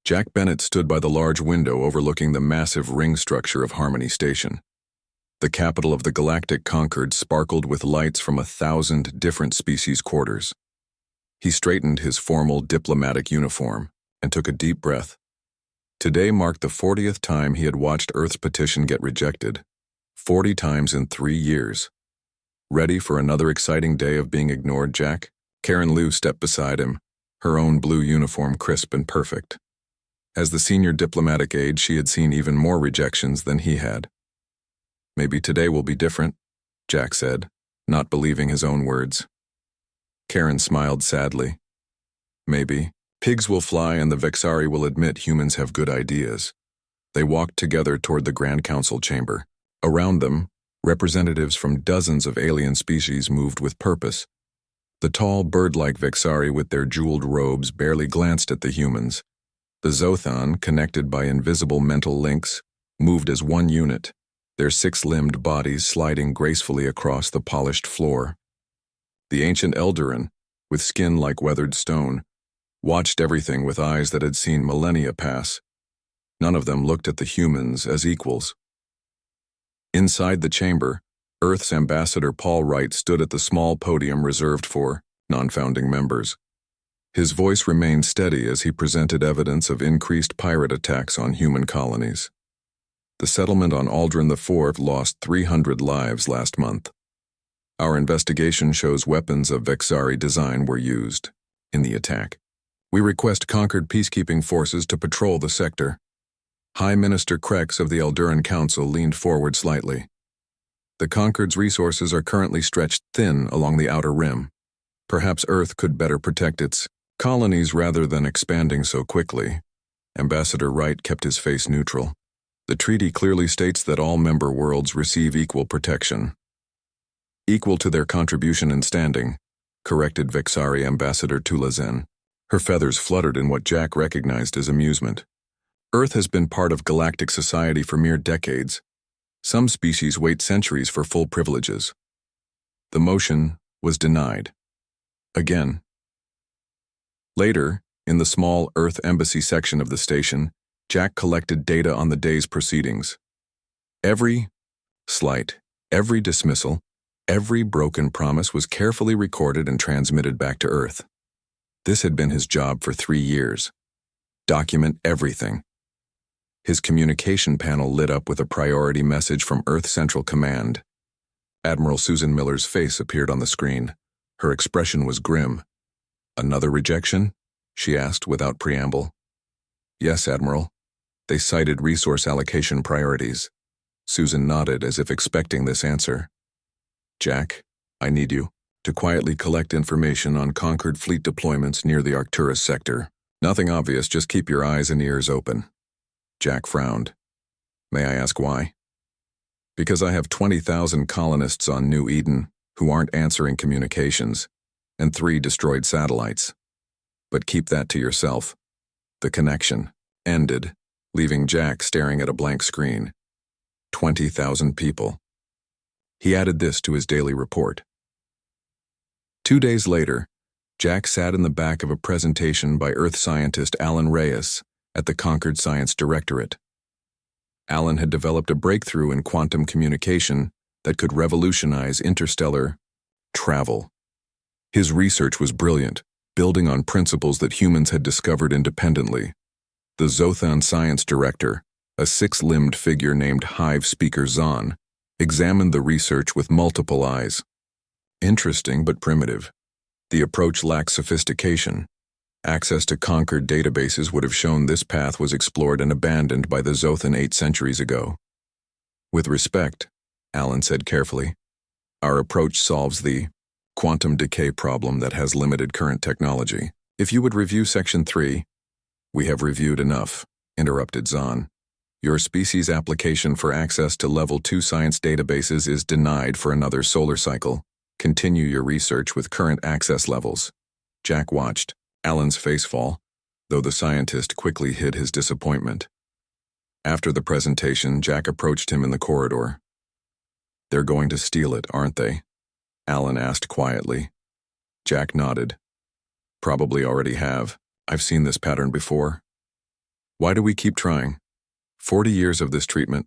Jack Bennett stood by the large window overlooking the massive ring structure of Harmony Station. The capital of the Galactic Concord sparkled with lights from 1,000 different species quarters. He straightened his formal diplomatic uniform and took a deep breath. Today marked the 40th time he had watched Earth's petition get rejected. 40 times in 3 years. Ready for another exciting day of being ignored, Jack? Karen Liu stepped beside him, her own blue uniform crisp and perfect. As the senior diplomatic aide, she had seen even more rejections than he had. Maybe today will be different, Jack said, not believing his own words. Karen smiled sadly. Maybe. Pigs will fly and the Vexari will admit humans have good ideas. They walked together toward the Grand Council chamber. Around them, representatives from dozens of alien species moved with purpose. The tall, bird-like Vexari with their jeweled robes barely glanced at the humans. The Zothan, connected by invisible mental links, moved as one unit, their 6-limbed bodies sliding gracefully across the polished floor. The ancient Eldarin, with skin like weathered stone, watched everything with eyes that had seen millennia pass. None of them looked at the humans as equals. Inside the chamber, Earth's ambassador Paul Wright stood at the small podium reserved for non-founding members. His voice remained steady as he presented evidence of increased pirate attacks on human colonies. The settlement on Aldrin IV lost 300 lives last month. Our investigation shows weapons of Vexari design were used in the attack. We request Concord peacekeeping forces to patrol the sector. High Minister Krex of the Elduran Council leaned forward slightly. The Concord's resources are currently stretched thin along the outer rim. Perhaps Earth could better protect its colonies rather than expanding so quickly. Ambassador Wright kept his face neutral. The treaty clearly states that all member worlds receive equal protection. Equal to their contribution and standing, corrected Vexari Ambassador Tulazen. Her feathers fluttered in what Jack recognized as amusement. Earth has been part of galactic society for mere decades. Some species wait centuries for full privileges. The motion was denied. Again. Later, in the small Earth Embassy section of the station, Jack collected data on the day's proceedings. Every slight, every dismissal, every broken promise was carefully recorded and transmitted back to Earth. This had been his job for 3 years. Document everything. His communication panel lit up with a priority message from Earth Central Command. Admiral Susan Miller's face appeared on the screen. Her expression was grim. "Another rejection?" she asked without preamble. "Yes, Admiral. They cited resource allocation priorities." Susan nodded as if expecting this answer. "Jack, I need you to quietly collect information on Concord fleet deployments near the Arcturus sector. Nothing obvious, just keep your eyes and ears open." Jack frowned. "May I ask why?" "Because I have 20,000 colonists on New Eden who aren't answering communications, and 3 destroyed satellites. But keep that to yourself." The connection ended, leaving Jack staring at a blank screen. 20,000 people. He added this to his daily report. 2 days later, Jack sat in the back of a presentation by Earth scientist Alan Reyes at the Concord Science Directorate. Alan had developed a breakthrough in quantum communication that could revolutionize interstellar travel. His research was brilliant, building on principles that humans had discovered independently. The Zothan science director, a 6-limbed figure named Hive Speaker Zahn, examined the research with multiple eyes. Interesting but primitive. The approach lacked sophistication. Access to Concord databases would have shown this path was explored and abandoned by the Zothan 8 centuries ago. "With respect," Alan said carefully, "our approach solves the quantum decay problem that has limited current technology. If you would review Section 3, "We have reviewed enough," interrupted Zahn. "Your species application for access to Level 2 science databases is denied for another solar cycle. Continue your research with current access levels." Jack watched, Alan's face fall, though the scientist quickly hid his disappointment. After the presentation, Jack approached him in the corridor. "They're going to steal it, aren't they?" Alan asked quietly. Jack nodded. "Probably already have. I've seen this pattern before." Why do we keep trying? 40 years of this treatment.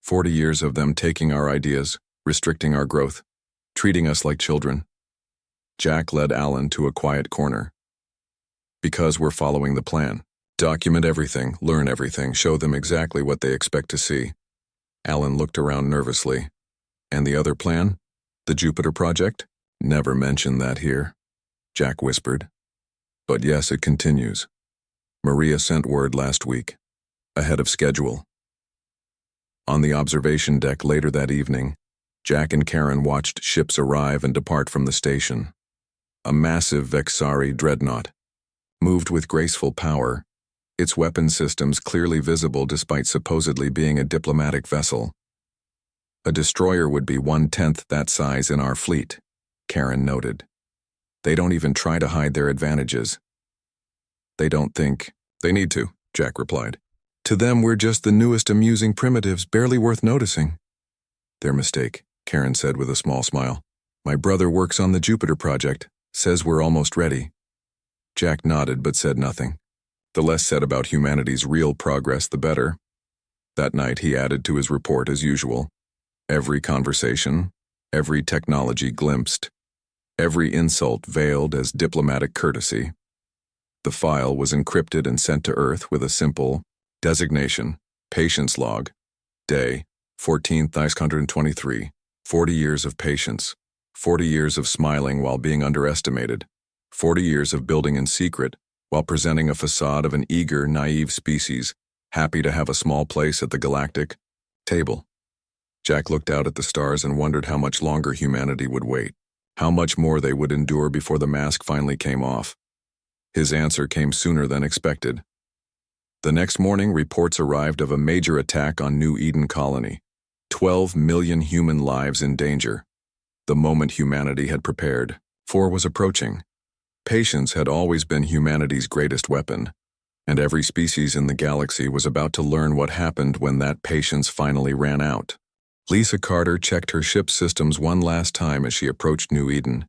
40 years of them taking our ideas, restricting our growth, treating us like children. Jack led Alan to a quiet corner. Because we're following the plan. Document everything, learn everything, show them exactly what they expect to see. Alan looked around nervously. And the other plan? The Jupiter Project? Never mention that here, Jack whispered. But yes, it continues. Maria sent word last week. Ahead of schedule. On the observation deck later that evening, Jack and Karen watched ships arrive and depart from the station. A massive Vexari dreadnought. Moved with graceful power, its weapon systems clearly visible despite supposedly being a diplomatic vessel. A destroyer would be 1/10 that size in our fleet, Karen noted. They don't even try to hide their advantages. They don't think they need to, Jack replied. To them, we're just the newest amusing primitives, barely worth noticing. Their mistake, Karen said with a small smile. My brother works on the Jupiter Project, says we're almost ready. Jack nodded but said nothing. The less said about humanity's real progress, the better. That night he added to his report as usual. Every conversation, every technology glimpsed, every insult veiled as diplomatic courtesy. The file was encrypted and sent to Earth with a simple designation, patience log, day, 14th 123, 40 years of patience, 40 years of smiling while being underestimated, 40 years of building in secret while presenting a facade of an eager, naive species, happy to have a small place at the galactic table. Jack looked out at the stars and wondered how much longer humanity would wait, how much more they would endure before the mask finally came off. His answer came sooner than expected. The next morning, reports arrived of a major attack on New Eden Colony. 12 million human lives in danger. The moment humanity had prepared for was approaching. Patience had always been humanity's greatest weapon, and every species in the galaxy was about to learn what happened when that patience finally ran out. Lisa Carter checked her ship's systems one last time as she approached New Eden.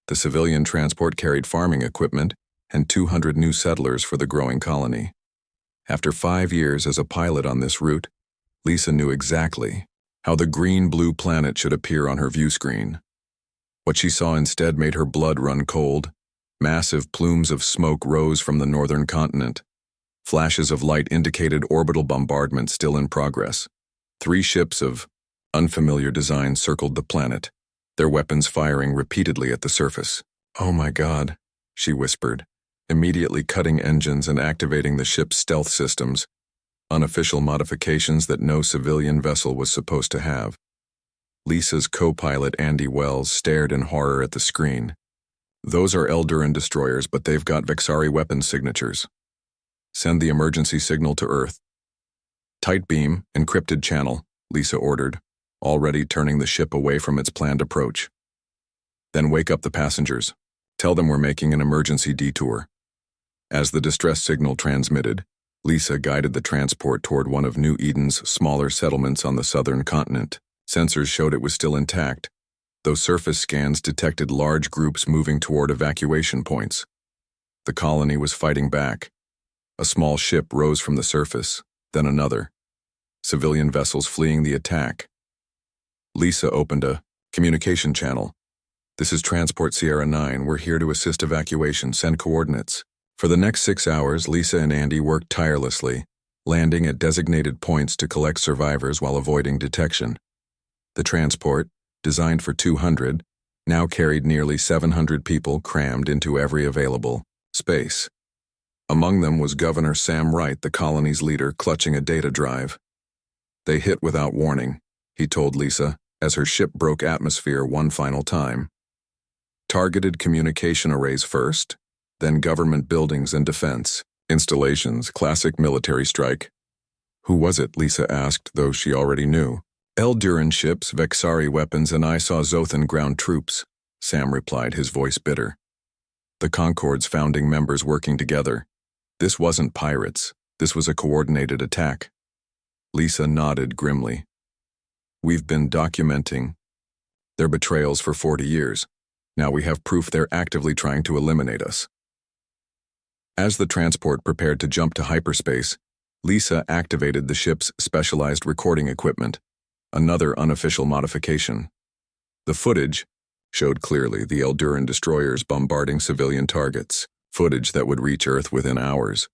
The civilian transport carried farming equipment and 200 new settlers for the growing colony. After 5 years as a pilot on this route, Lisa knew exactly how the green-blue planet should appear on her view screen. What she saw instead made her blood run cold. Massive plumes of smoke rose from the northern continent. Flashes of light indicated orbital bombardment still in progress. 3 ships of unfamiliar design circled the planet, their weapons firing repeatedly at the surface. Oh my God, she whispered, immediately cutting engines and activating the ship's stealth systems, unofficial modifications that no civilian vessel was supposed to have. Lisa's co-pilot Andy Wells stared in horror at the screen. Those are Elduran destroyers, but they've got Vexari weapons signatures. Send the emergency signal to Earth. Tight beam, encrypted channel, Lisa ordered, already turning the ship away from its planned approach. Then wake up the passengers. Tell them we're making an emergency detour. As the distress signal transmitted, Lisa guided the transport toward one of New Eden's smaller settlements on the southern continent. Sensors showed it was still intact, though surface scans detected large groups moving toward evacuation points. The colony was fighting back. A small ship rose from the surface, then another. Civilian vessels fleeing the attack. Lisa opened a communication channel. This is Transport Sierra 9. We're here to assist evacuation. Send coordinates. For the next 6 hours, Lisa and Andy worked tirelessly, landing at designated points to collect survivors while avoiding detection. The transport, designed for 200, now carried nearly 700 people crammed into every available space. Among them was Governor Sam Wright, the colony's leader, clutching a data drive. They hit without warning, he told Lisa, as her ship broke atmosphere one final time. Targeted communication arrays first, then government buildings and defense installations, classic military strike. Who was it? Lisa asked, though she already knew. Elduran ships, Vexari weapons, and I saw Zothan ground troops, Sam replied, his voice bitter. The Concord's founding members working together. This wasn't pirates. This was a coordinated attack. Lisa nodded grimly. We've been documenting their betrayals for 40 years. Now we have proof they're actively trying to eliminate us. As the transport prepared to jump to hyperspace, Lisa activated the ship's specialized recording equipment, another unofficial modification. The footage showed clearly the Elduran destroyers bombarding civilian targets, footage that would reach Earth within hours.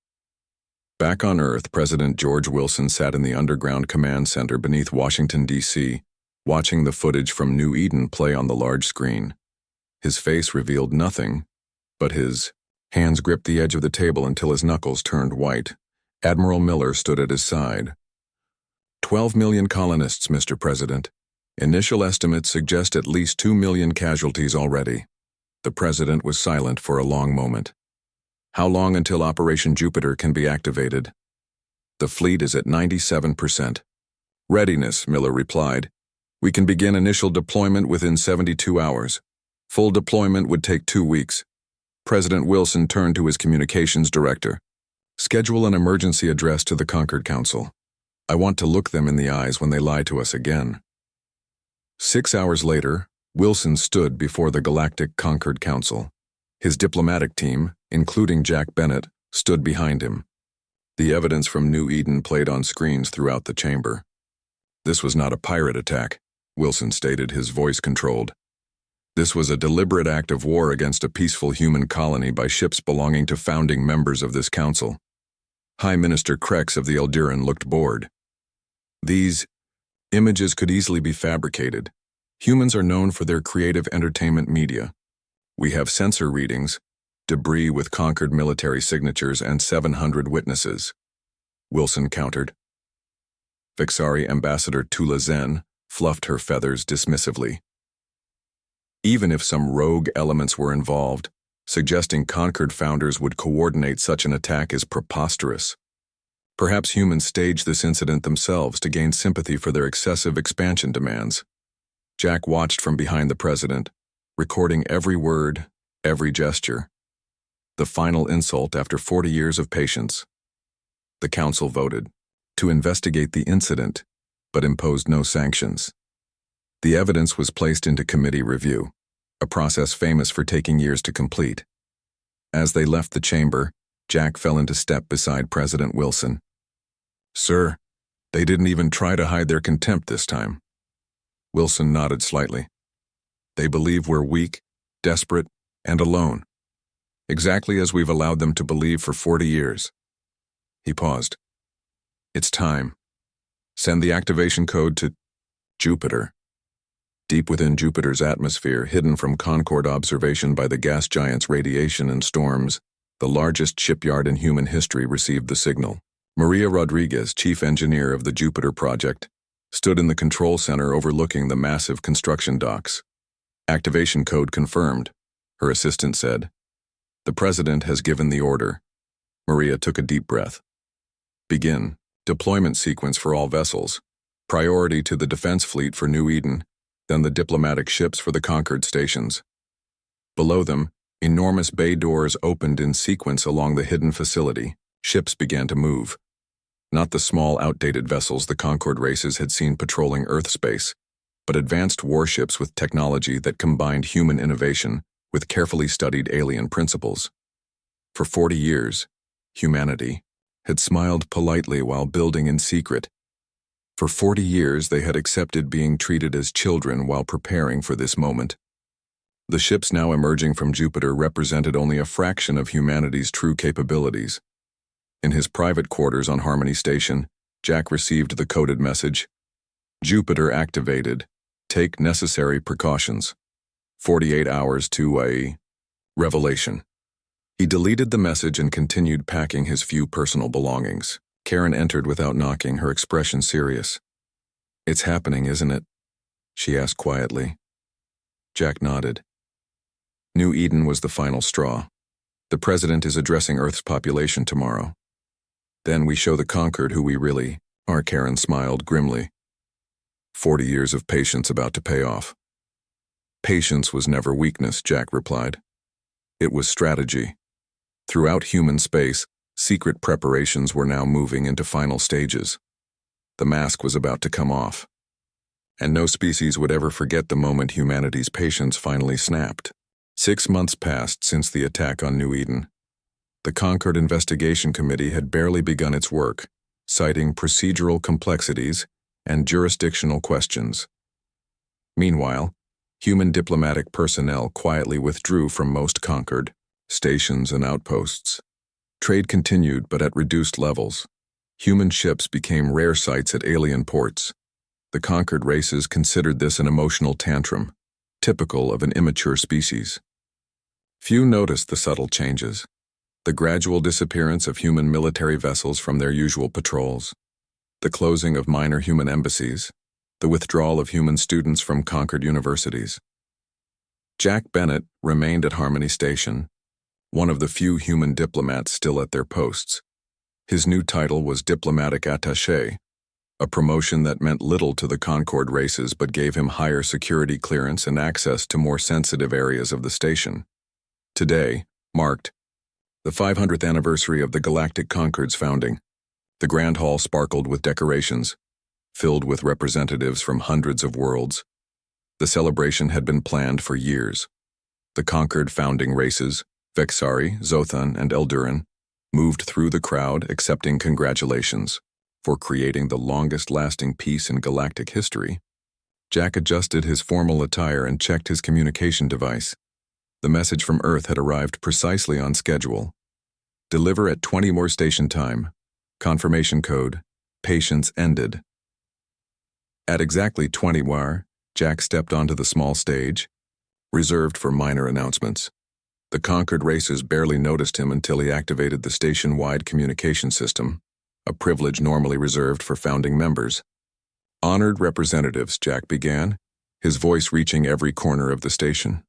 Back on Earth, President George Wilson sat in the underground command center beneath Washington, D.C., watching the footage from New Eden play on the large screen. His face revealed nothing, but his hands gripped the edge of the table until his knuckles turned white. Admiral Miller stood at his side. 12 million colonists, Mr. President. Initial estimates suggest at least 2 million casualties already. The president was silent for a long moment. How long until Operation Jupiter can be activated? The fleet is at 97%. Readiness, Miller replied. We can begin initial deployment within 72 hours. Full deployment would take 2 weeks. President Wilson turned to his communications director. Schedule an emergency address to the Concord Council. I want to look them in the eyes when they lie to us again. 6 hours later, Wilson stood before the Galactic Concord Council. His diplomatic team, including Jack Bennett, stood behind him. The evidence from New Eden played on screens throughout the chamber. This was not a pirate attack, Wilson stated, his voice controlled. This was a deliberate act of war against a peaceful human colony by ships belonging to founding members of this council. High Minister Krex of the Elduran looked bored. These images could easily be fabricated. Humans are known for their creative entertainment media. We have sensor readings, debris with Concord military signatures, and 700 witnesses. Wilson countered. Vixari Ambassador Tula Zen fluffed her feathers dismissively. Even if some rogue elements were involved, suggesting Concord founders would coordinate such an attack is preposterous. Perhaps humans staged this incident themselves to gain sympathy for their excessive expansion demands. Jack watched from behind the president, recording every word, every gesture. The final insult after 40 years of patience. The council voted to investigate the incident, but imposed no sanctions. The evidence was placed into committee review, a process famous for taking years to complete. As they left the chamber, Jack fell into step beside President Wilson. Sir, they didn't even try to hide their contempt this time. Wilson nodded slightly. They believe we're weak, desperate, and alone. Exactly as we've allowed them to believe for 40 years. He paused. It's time. Send the activation code to Jupiter. Deep within Jupiter's atmosphere, hidden from Concord observation by the gas giant's radiation and storms, the largest shipyard in human history received the signal. Maria Rodriguez, chief engineer of the Jupiter project, stood in the control center overlooking the massive construction docks. Activation code confirmed, her assistant said. The president has given the order. Maria took a deep breath. Begin. Deployment sequence for all vessels. Priority to the defense fleet for New Eden, then the diplomatic ships for the Concord stations. Below them, enormous bay doors opened in sequence along the hidden facility. Ships began to move. Not the small, outdated vessels the Concord races had seen patrolling Earth space, but advanced warships with technology that combined human innovation with carefully studied alien principles. For 40 years, humanity had smiled politely while building in secret. For 40 years, they had accepted being treated as children while preparing for this moment. The ships now emerging from Jupiter represented only a fraction of humanity's true capabilities. In his private quarters on Harmony Station, Jack received the coded message, Jupiter activated. Take necessary precautions. 48 hours to a revelation. He deleted the message and continued packing his few personal belongings. Karen entered without knocking, her expression serious. It's happening, isn't it? She asked quietly. Jack nodded. New Eden was the final straw. The president is addressing Earth's population tomorrow. Then we show the Concord who we really are, Karen smiled grimly. 40 years of patience about to pay off. Patience was never weakness, Jack replied. It was strategy. Throughout human space, secret preparations were now moving into final stages. The mask was about to come off. And no species would ever forget the moment humanity's patience finally snapped. 6 months passed since the attack on New Eden. The Concord Investigation Committee had barely begun its work, citing procedural complexities and jurisdictional questions. Meanwhile, human diplomatic personnel quietly withdrew from most conquered stations and outposts. Trade continued, but at reduced levels. Human ships became rare sights at alien ports. The conquered races considered this an emotional tantrum, typical of an immature species. Few noticed the subtle changes: the gradual disappearance of human military vessels from their usual patrols, the closing of minor human embassies, the withdrawal of human students from conquered universities. Jack Bennett remained at Harmony Station, one of the few human diplomats still at their posts. His new title was Diplomatic Attaché, a promotion that meant little to the Concord races but gave him higher security clearance and access to more sensitive areas of the station. Today marked the 500th anniversary of the Galactic Concord's founding. The Grand Hall sparkled with decorations, filled with representatives from hundreds of worlds. The celebration had been planned for years. The Concord founding races, Vexari, Zothan, and Elduran, moved through the crowd accepting congratulations for creating the longest-lasting peace in galactic history. Jack adjusted his formal attire and checked his communication device. The message from Earth had arrived precisely on schedule. Deliver at 20 more station time. Confirmation code. Patience ended. At exactly 20 war, Jack stepped onto the small stage, reserved for minor announcements. The conquered races barely noticed him until he activated the station-wide communication system, a privilege normally reserved for founding members. Honored representatives, Jack began, his voice reaching every corner of the station.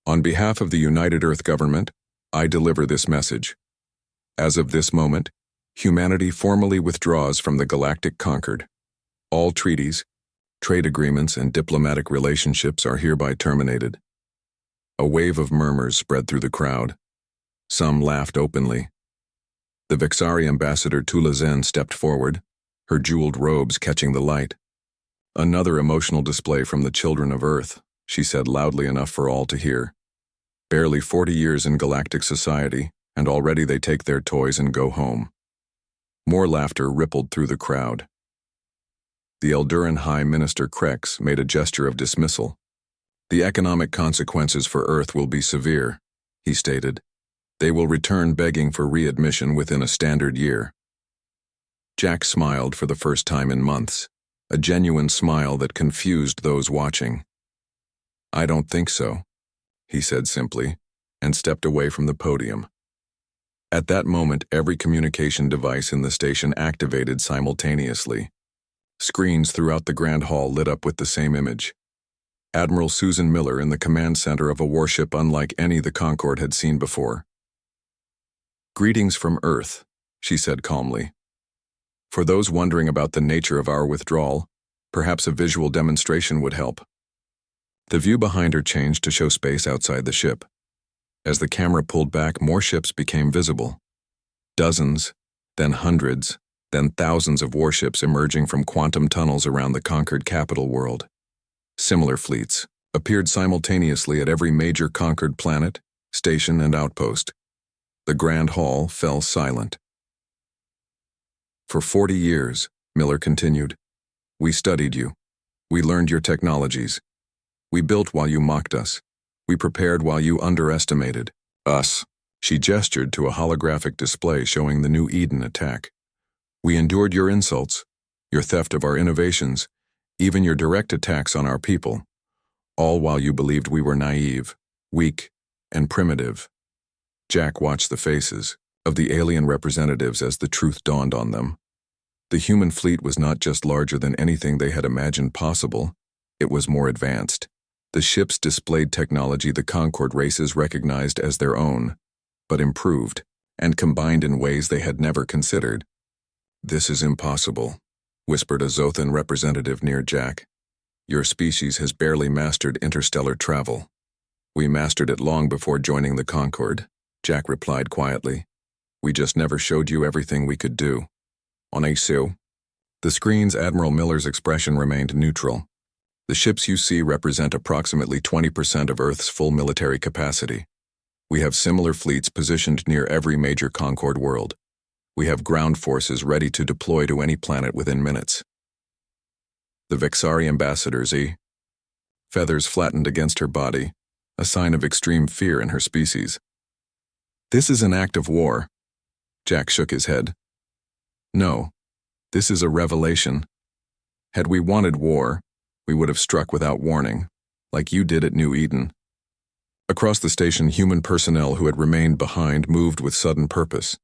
On behalf of the United Earth government, I deliver this message. As of this moment, humanity formally withdraws from the Galactic Concord. All treaties, trade agreements, and diplomatic relationships are hereby terminated. A wave of murmurs spread through the crowd. Some laughed openly. The Vexari ambassador Tulazen stepped forward, her jeweled robes catching the light. Another emotional display from the children of Earth, she said loudly enough for all to hear. Barely 40 years in galactic society, and already they take their toys and go home. More laughter rippled through the crowd. The Elduran High Minister Krex made a gesture of dismissal. The economic consequences for Earth will be severe, he stated. They will return begging for readmission within a standard year. Jack smiled for the first time in months, a genuine smile that confused those watching. I don't think so, he said simply, and stepped away from the podium. At that moment, every communication device in the station activated simultaneously. Screens throughout the Grand Hall lit up with the same image. Admiral Susan Miller in the command center of a warship unlike any the Concorde had seen before. Greetings from Earth, she said calmly. For those wondering about the nature of our withdrawal, perhaps a visual demonstration would help. The view behind her changed to show space outside the ship. As the camera pulled back, more ships became visible. Dozens, then hundreds, then thousands of warships emerging from quantum tunnels around the conquered capital world. Similar fleets appeared simultaneously at every major conquered planet, station, and outpost. The Grand Hall fell silent. For 40 years, Miller continued, we studied you. We learned your technologies. We built while you mocked us. We prepared while you underestimated us. She gestured to a holographic display showing the new Eden attack. We endured your insults, your theft of our innovations, even your direct attacks on our people, all while you believed we were naive, weak, and primitive. Jack watched the faces of the alien representatives as the truth dawned on them. The human fleet was not just larger than anything they had imagined possible, it was more advanced. The ships displayed technology the Concorde races recognized as their own, but improved and combined in ways they had never considered. This is impossible, whispered a Zothan representative near Jack. Your species has barely mastered interstellar travel. We mastered it long before joining the Concorde, Jack replied quietly. We just never showed you everything we could do. On ASU. The screen's Admiral Miller's expression remained neutral. The ships you see represent approximately 20% of Earth's full military capacity. We have similar fleets positioned near every major Concorde world. We have ground forces ready to deploy to any planet within minutes. The Vexari ambassadors, feathers flattened against her body, a sign of extreme fear in her species. This is an act of war. Jack shook his head. No, this is a revelation. Had we wanted war, we would have struck without warning, like you did at New Eden. Across the station, human personnel who had remained behind moved with sudden purpose.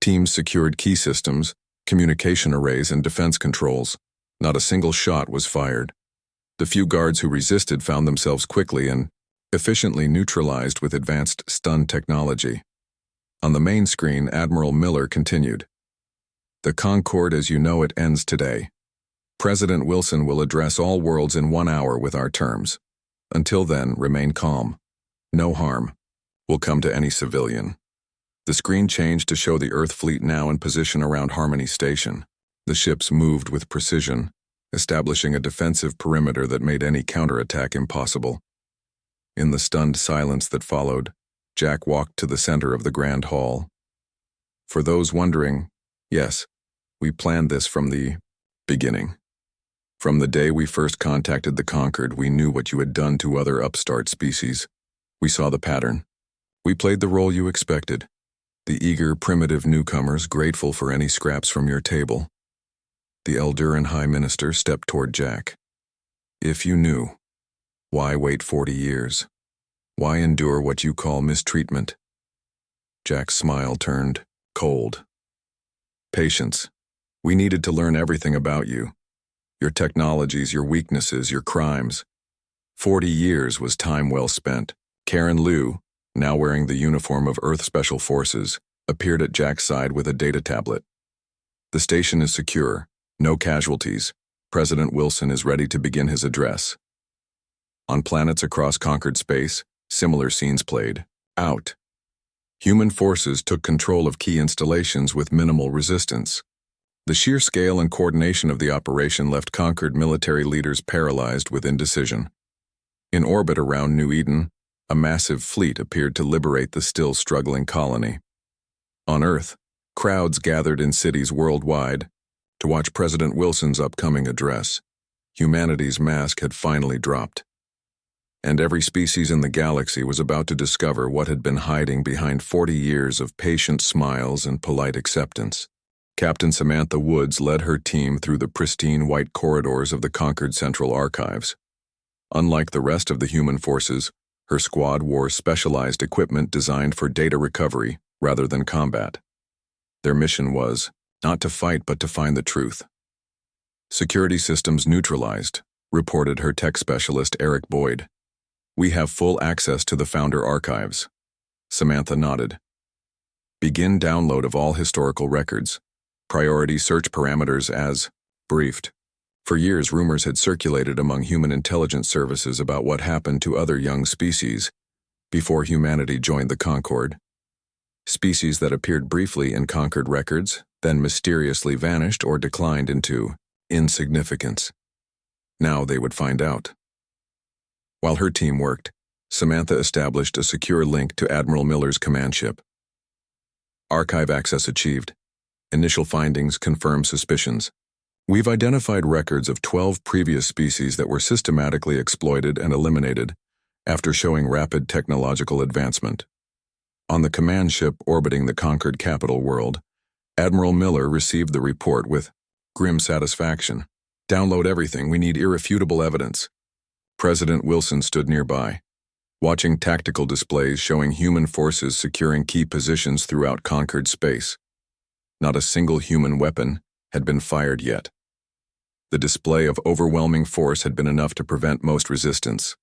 Teams secured key systems, communication arrays, and defense controls. Not a single shot was fired. The few guards who resisted found themselves quickly and efficiently neutralized with advanced stun technology. On the main screen, Admiral Miller continued. The Concorde as you know it ends today. President Wilson will address all worlds in 1 hour with our terms. Until then, remain calm. No harm will come to any civilian. The screen changed to show the Earth fleet now in position around Harmony Station. The ships moved with precision, establishing a defensive perimeter that made any counterattack impossible. In the stunned silence that followed, Jack walked to the center of the Grand Hall. For those wondering, yes, we planned this from the beginning. From the day we first contacted the Concord, we knew what you had done to other upstart species. We saw the pattern. We played the role you expected. The eager, primitive newcomers grateful for any scraps from your table. The Elduran High Minister stepped toward Jack. If you knew, why wait 40 years? Why endure what you call mistreatment? Jack's smile turned cold. Patience. We needed to learn everything about you. Your technologies, your weaknesses, your crimes. 40 years was time well spent. Karen Liu, now wearing the uniform of Earth Special Forces, appeared at Jack's side with a data tablet. The station is secure. No casualties. President Wilson is ready to begin his address. On planets across conquered space, similar scenes played out. Human forces took control of key installations with minimal resistance. The sheer scale and coordination of the operation left conquered military leaders paralyzed with indecision. In orbit around New Eden, a massive fleet appeared to liberate the still struggling colony. On Earth, crowds gathered in cities worldwide to watch President Wilson's upcoming address. Humanity's mask had finally dropped. And every species in the galaxy was about to discover what had been hiding behind 40 years of patient smiles and polite acceptance. Captain Samantha Woods led her team through the pristine white corridors of the Concord Central Archives. Unlike the rest of the human forces, her squad wore specialized equipment designed for data recovery rather than combat. Their mission was not to fight but to find the truth. Security systems neutralized, reported her tech specialist Eric Boyd. We have full access to the Founder archives. Samantha nodded. Begin download of all historical records. Priority search parameters as briefed. For years, rumors had circulated among human intelligence services about what happened to other young species before humanity joined the Concorde. Species that appeared briefly in Concord records, then mysteriously vanished or declined into insignificance. Now they would find out. While her team worked, Samantha established a secure link to Admiral Miller's command ship. Archive access achieved. Initial findings confirm suspicions. We've identified records of 12 previous species that were systematically exploited and eliminated after showing rapid technological advancement. On the command ship orbiting the conquered capital world, Admiral Miller received the report with grim satisfaction. Download everything, we need irrefutable evidence. President Wilson stood nearby, watching tactical displays showing human forces securing key positions throughout conquered space. Not a single human weapon had been fired yet. The display of overwhelming force had been enough to prevent most resistance.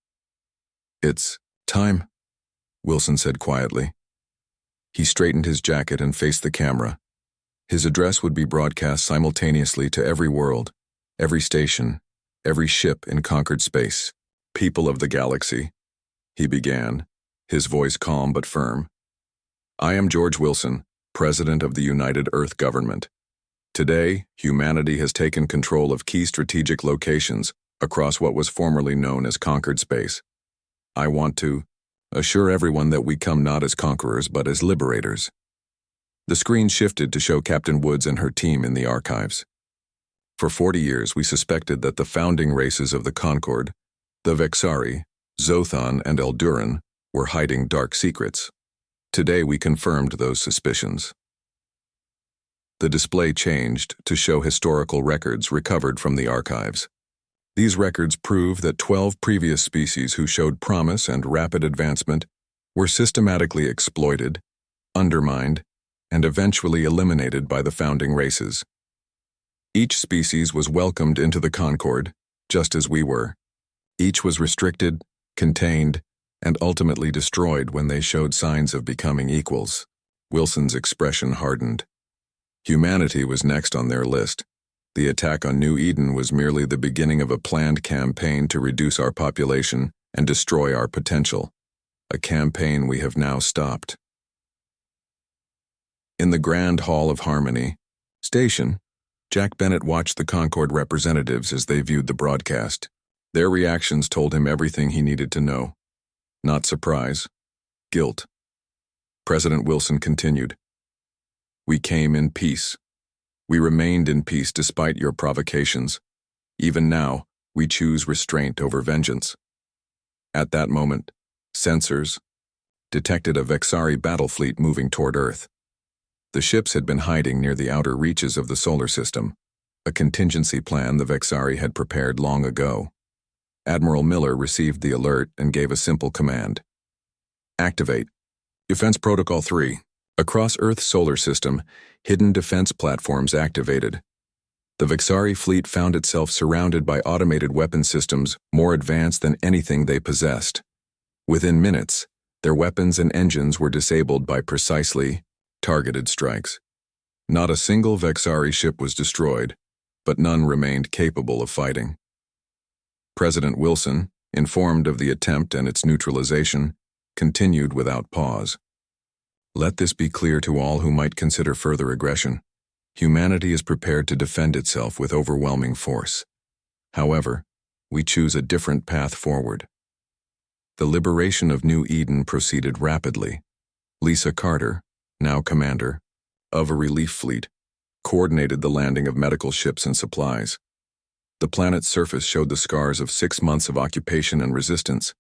It's time, Wilson said quietly. He straightened his jacket and faced the camera. His address would be broadcast simultaneously to every world, every station, every ship in conquered space. People of the galaxy, he began, his voice calm but firm. I am George Wilson, President of the United Earth Government. Today, humanity has taken control of key strategic locations across what was formerly known as conquered space. I want to assure everyone that we come not as conquerors but as liberators. The screen shifted to show Captain Woods and her team in the archives. For 40 years, we suspected that the founding races of the Concord, the Vexari, Zothon, and Elduran, were hiding dark secrets. Today, we confirmed those suspicions. The display changed to show historical records recovered from the archives. These records prove that 12 previous species who showed promise and rapid advancement were systematically exploited, undermined, and eventually eliminated by the founding races. Each species was welcomed into the Concord, just as we were. Each was restricted, contained, and ultimately destroyed when they showed signs of becoming equals. Wilson's expression hardened. Humanity was next on their list. The attack on New Eden was merely the beginning of a planned campaign to reduce our population and destroy our potential. A campaign we have now stopped. In the Grand Hall of Harmony Station, Jack Bennett watched the Concord representatives as they viewed the broadcast. Their reactions told him everything he needed to know. Not surprise, guilt. President Wilson continued, "We came in peace. We remained in peace despite your provocations. Even now, we choose restraint over vengeance." At that moment, sensors detected a Vexari battle fleet moving toward Earth. The ships had been hiding near the outer reaches of the solar system, a contingency plan the Vexari had prepared long ago. Admiral Miller received the alert and gave a simple command. Activate Defense Protocol 3. Across Earth's solar system, hidden defense platforms activated. The Vexari fleet found itself surrounded by automated weapon systems more advanced than anything they possessed. Within minutes, their weapons and engines were disabled by precisely targeted strikes. Not a single Vexari ship was destroyed, but none remained capable of fighting. President Wilson, informed of the attempt and its neutralization, continued without pause. Let this be clear to all who might consider further aggression. Humanity is prepared to defend itself with overwhelming force. However, we choose a different path forward. The liberation of New Eden proceeded rapidly. Lisa Carter, now commander of a relief fleet, coordinated the landing of medical ships and supplies. The planet's surface showed the scars of 6 months of occupation and resistance.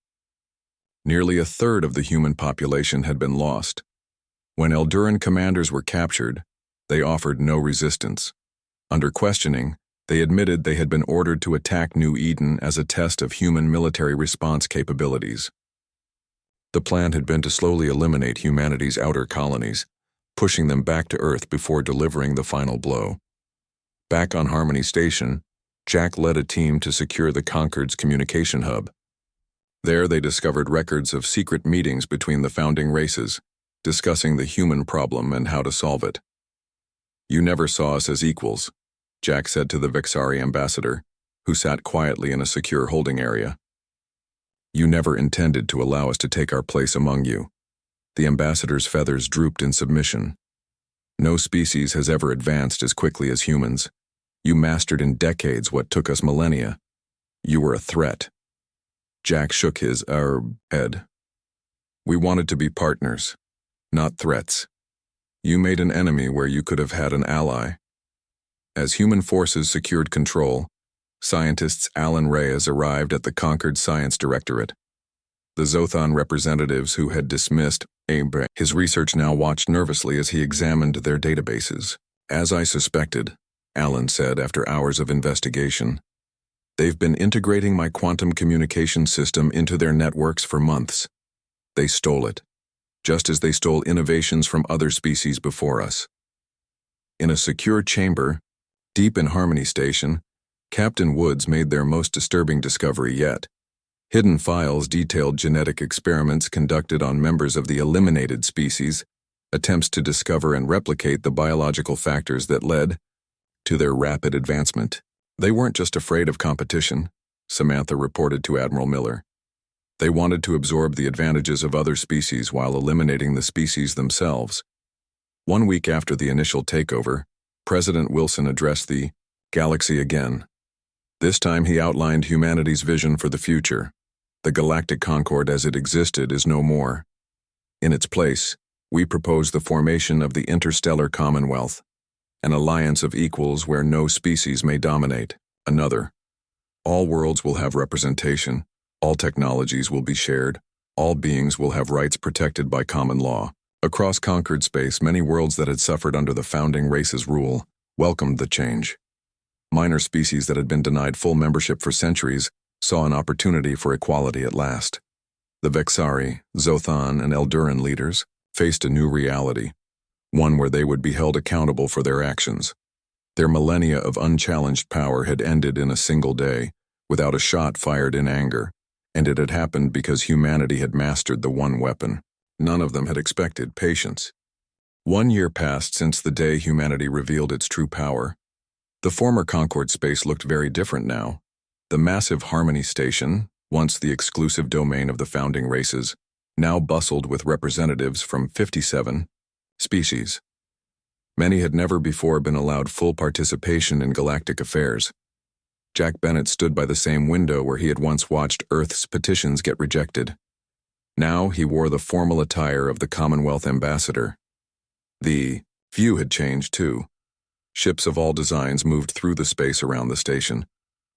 Nearly a third of the human population had been lost. When Elduran commanders were captured, they offered no resistance. Under questioning, they admitted they had been ordered to attack New Eden as a test of human military response capabilities. The plan had been to slowly eliminate humanity's outer colonies, pushing them back to Earth before delivering the final blow. Back on Harmony Station, Jack led a team to secure the Concord's communication hub. There they discovered records of secret meetings between the founding races, discussing the human problem and how to solve it. "You never saw us as equals," Jack said to the Vexari ambassador, who sat quietly in a secure holding area. "You never intended to allow us to take our place among you." The ambassador's feathers drooped in submission. "No species has ever advanced as quickly as humans. You mastered in decades what took us millennia. You were a threat." Jack shook his head. "We wanted to be partners, not threats. You made an enemy where you could have had an ally." As human forces secured control, scientists Alan Reyes arrived at the Concord Science Directorate. The Zothon representatives who had dismissed his research now watched nervously as he examined their databases. "As I suspected," Alan said after hours of investigation, "they've been integrating my quantum communication system into their networks for months. They stole it, just as they stole innovations from other species before us." In a secure chamber, deep in Harmony Station, Captain Woods made their most disturbing discovery yet. Hidden files detailed genetic experiments conducted on members of the eliminated species, attempts to discover and replicate the biological factors that led to their rapid advancement. "They weren't just afraid of competition," Samantha reported to Admiral Miller. "They wanted to absorb the advantages of other species while eliminating the species themselves." 1 week after the initial takeover, President Wilson addressed the galaxy again. This time he outlined humanity's vision for the future. The Galactic Concord as it existed is no more. In its place, We propose the formation of the Interstellar Commonwealth, an alliance of equals where no species may dominate another. All worlds will have representation, all technologies will be shared, all beings will have rights protected by common law. Across conquered space, many worlds that had suffered under the founding race's rule welcomed the change. Minor species that had been denied full membership for centuries saw an opportunity for equality at last. The Vexari, Zothan, and Elduran leaders faced a new reality, one where they would be held accountable for their actions. Their millennia of unchallenged power had ended in a single day, without a shot fired in anger, and it had happened because humanity had mastered the one weapon. None of them had expected patience. 1 year passed since the day humanity revealed its true power. The former Concord space looked very different now. The massive Harmony Station, once the exclusive domain of the founding races, now bustled with representatives from 57 species. Many had never before been allowed full participation in galactic affairs. Jack Bennett stood by the same window where he had once watched Earth's petitions get rejected. Now he wore the formal attire of the Commonwealth ambassador. The view had changed too. Ships of all designs moved through the space around the station,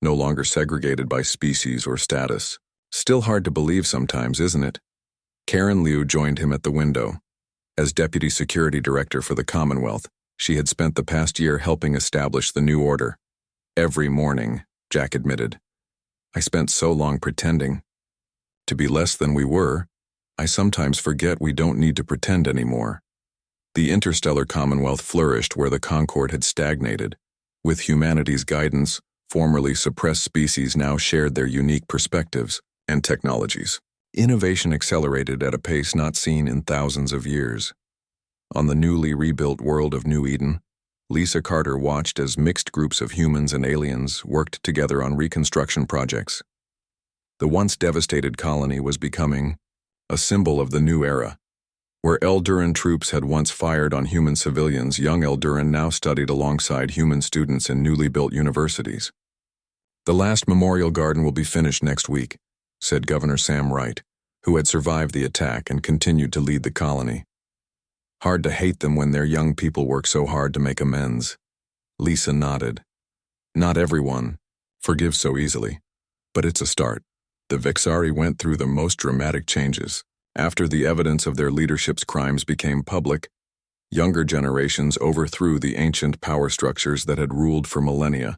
no longer segregated by species or status. Still hard to believe sometimes, isn't it? Karen Liu joined him at the window. As Deputy Security Director for the Commonwealth, she had spent the past year helping establish the new order. Every morning, Jack admitted, I spent so long pretending. To be less than we were, I sometimes forget we don't need to pretend anymore. The Interstellar Commonwealth flourished where the Concord had stagnated. With humanity's guidance, formerly suppressed species now shared their unique perspectives and technologies. Innovation accelerated at a pace not seen in thousands of years. On the newly rebuilt world of New Eden, Lisa Carter watched as mixed groups of humans and aliens worked together on reconstruction projects. The once devastated colony was becoming a symbol of the new era. Where Elduran troops had once fired on human civilians, young Elduran now studied alongside human students in newly built universities. The last memorial garden will be finished next week, said Governor Sam Wright, who had survived the attack and continued to lead the colony. Hard to hate them when their young people work so hard to make amends. Lisa nodded. Not everyone forgives so easily, but it's a start. The Vexari went through the most dramatic changes. After the evidence of their leadership's crimes became public, younger generations overthrew the ancient power structures that had ruled for millennia.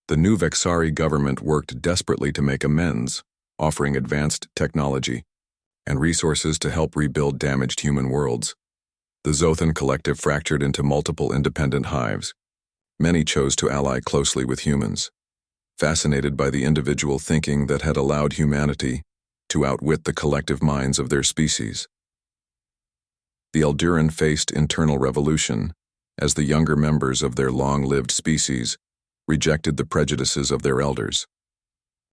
The new Vexari government worked desperately to make amends, offering advanced technology and resources to help rebuild damaged human worlds. The Zothan collective fractured into multiple independent hives. Many chose to ally closely with humans, fascinated by the individual thinking that had allowed humanity to outwit the collective minds of their species. The Elduran faced internal revolution as the younger members of their long-lived species rejected the prejudices of their elders.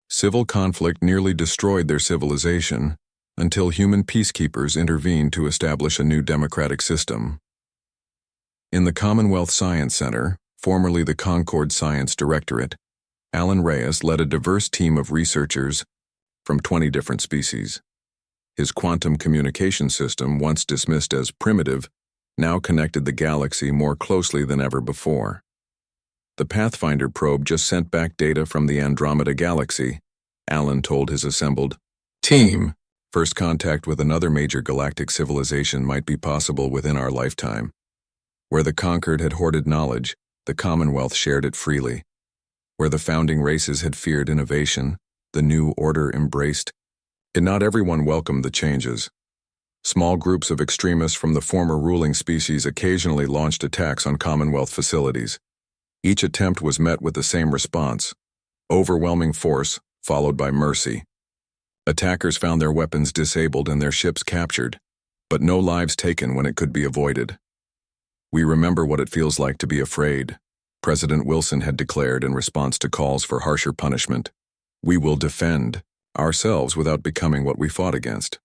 Civil conflict nearly destroyed their civilization until human peacekeepers intervened to establish a new democratic system. In the Commonwealth Science Center, formerly the Concord Science Directorate, Alan Reyes led a diverse team of researchers from 20 different species. His quantum communication system, once dismissed as primitive, now connected the galaxy more closely than ever before. The Pathfinder probe just sent back data from the Andromeda galaxy, Alan told his assembled team. First contact with another major galactic civilization might be possible within our lifetime. Where the conquered had hoarded knowledge, the Commonwealth shared it freely. Where the founding races had feared innovation, the new order embraced it. Not everyone welcomed the changes. Small groups of extremists from the former ruling species occasionally launched attacks on Commonwealth facilities. Each attempt was met with the same response: overwhelming force, followed by mercy. Attackers found their weapons disabled and their ships captured, but no lives taken when it could be avoided. We remember what it feels like to be afraid, President Wilson had declared in response to calls for harsher punishment. We will defend ourselves without becoming what we fought against.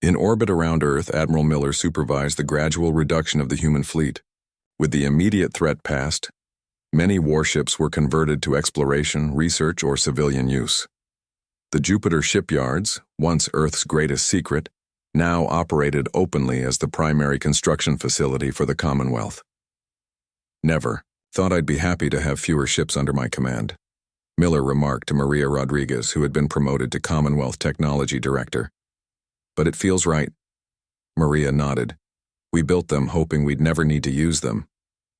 In orbit around Earth, Admiral Miller supervised the gradual reduction of the human fleet. With the immediate threat past, many warships were converted to exploration, research, or civilian use. The Jupiter shipyards, once Earth's greatest secret, now operated openly as the primary construction facility for the Commonwealth. Never. Thought I'd be happy to have fewer ships under my command, Miller remarked to Maria Rodriguez, who had been promoted to Commonwealth Technology Director. But it feels right. Maria nodded. We built them hoping we'd never need to use them.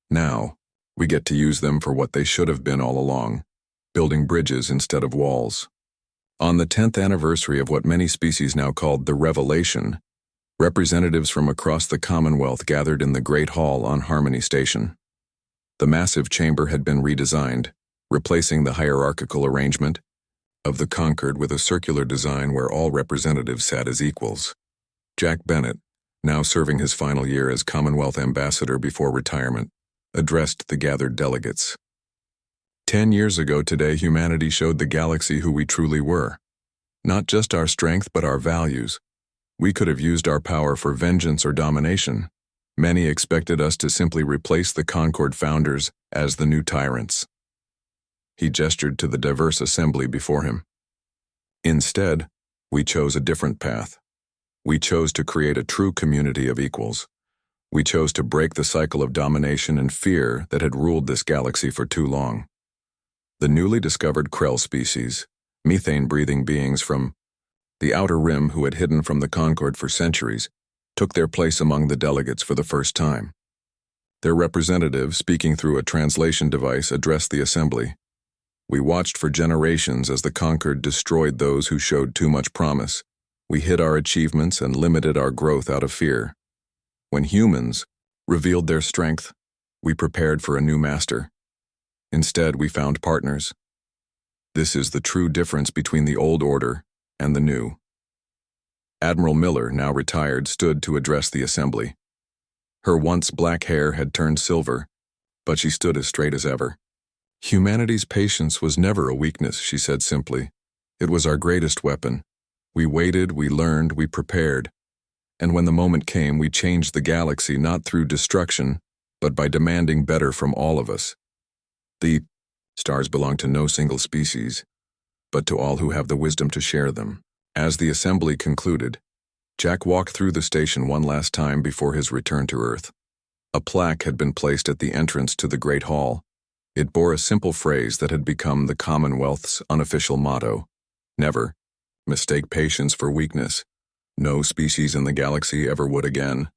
Now, we get to use them for what they should have been all along, building bridges instead of walls. On the 10th anniversary of what many species now called the Revelation, representatives from across the Commonwealth gathered in the Great Hall on Harmony Station. The massive chamber had been redesigned, replacing the hierarchical arrangement of the Concord with a circular design where all representatives sat as equals. Jack Bennett, now serving his final year as Commonwealth Ambassador before retirement, addressed the gathered delegates. 10 years ago today, humanity showed the galaxy who we truly were. Not just our strength, but our values. We could have used our power for vengeance or domination. Many expected us to simply replace the Concord founders as the new tyrants. He gestured to the diverse assembly before him. Instead, we chose a different path. We chose to create a true community of equals. We chose to break the cycle of domination and fear that had ruled this galaxy for too long. The newly discovered Krell species, methane-breathing beings from the Outer Rim who had hidden from the Concord for centuries, took their place among the delegates for the first time. Their representative, speaking through a translation device, addressed the assembly. We watched for generations as the Concord destroyed those who showed too much promise. We hid our achievements and limited our growth out of fear. When humans revealed their strength, we prepared for a new master. Instead, we found partners. This is the true difference between the old order and the new. Admiral Miller, now retired, stood to address the assembly. Her once black hair had turned silver, but she stood as straight as ever. Humanity's patience was never a weakness, she said simply. It was our greatest weapon. We waited, we learned, we prepared. And when the moment came, we changed the galaxy not through destruction, but by demanding better from all of us. The stars belong to no single species, but to all who have the wisdom to share them. As the assembly concluded, Jack walked through the station one last time before his return to Earth. A plaque had been placed at the entrance to the Great Hall. It bore a simple phrase that had become the Commonwealth's unofficial motto. Never mistake patience for weakness. No species in the galaxy ever would again.